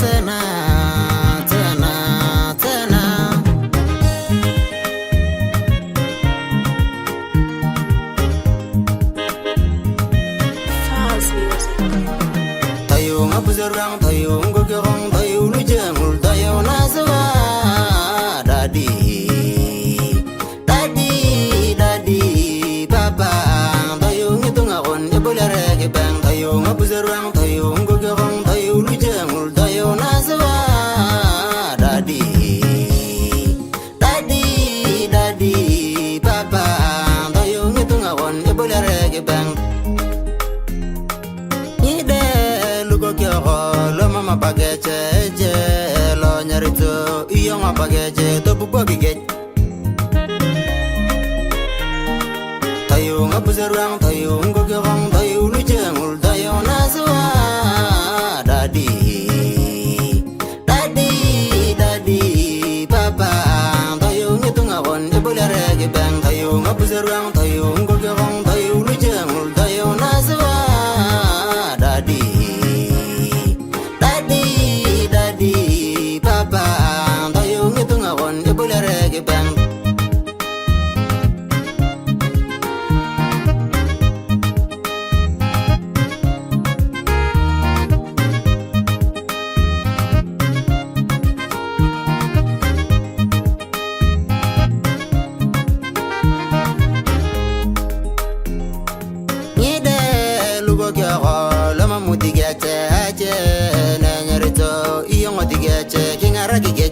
tena tena tena. Tayo nga buzerang tayo ngogorong tayo lujengul tayo nasawa dadi dadi dadi papa tayo ngitung akon ibolare ke bang tayo nga buzerang tayo ngogorong tayo lujengul tayo nasawa dadi dadi dadi papa tayo ngitung akon ibolare ke bang lo mama pageje je lo nyarito iyo ma pageje to bubo gige tayo ngabuzerang tayo ngogorong tayo lujengul tayo naswa dadi dadi dadi papa tayo ngitung akon ibolare ge bang tayo ngabuzerang tayo ngogorong tayo lujengul tayo naswa dadi papa tayo ngitung akon ibolare ge bang ngide lugo kya lama mudiga che na nyarito iyo ngodiga che kingara gige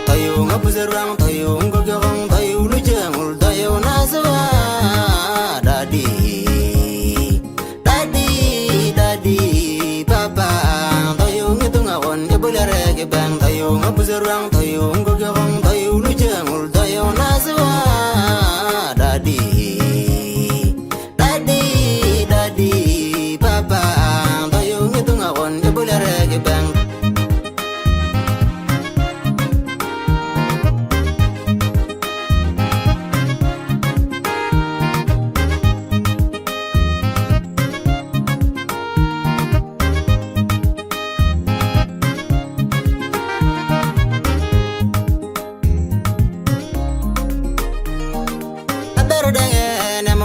tayo ngabuzerang tayo ngogorong tayo lujengul tayo naswa dadi dadi dadi papa tayo ngitung akon ibolare ge bang tayo ngabuzerang tayo ngogorong tayo lujengul tayo naswa dadi dadi dadi papa tayo ngitung akon ibolare ge bang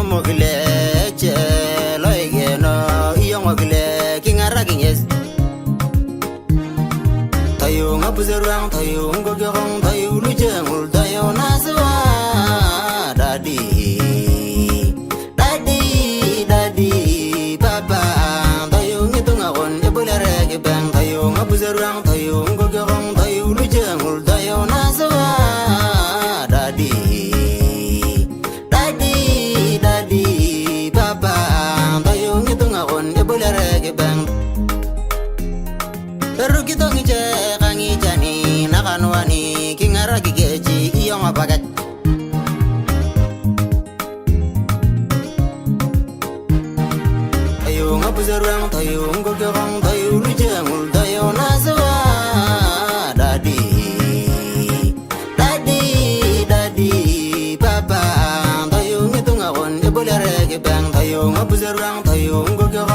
mogile che loige no iyo mogile kingara kinges tayo ngabuzerang tayo ngogorong tayo lujengul tayo naswa dadi dadi dadi papa tayo ngitung akon ibolare ge bang tayo ngabuzerang tayo ngogorong tayo lujengul tayo naswa dadi papa tayo ngitung akon ibolare ge bang eru kitong je kangi jani nakanwani kingara gigeji iyo mabagat tayo ngabuzerang tayo ngogorong tayo lujengul tayo naswa dadi dadi dadi papa tayo ngitung akon ibolare ge bang tayo ngabuzerang tayo ngogorong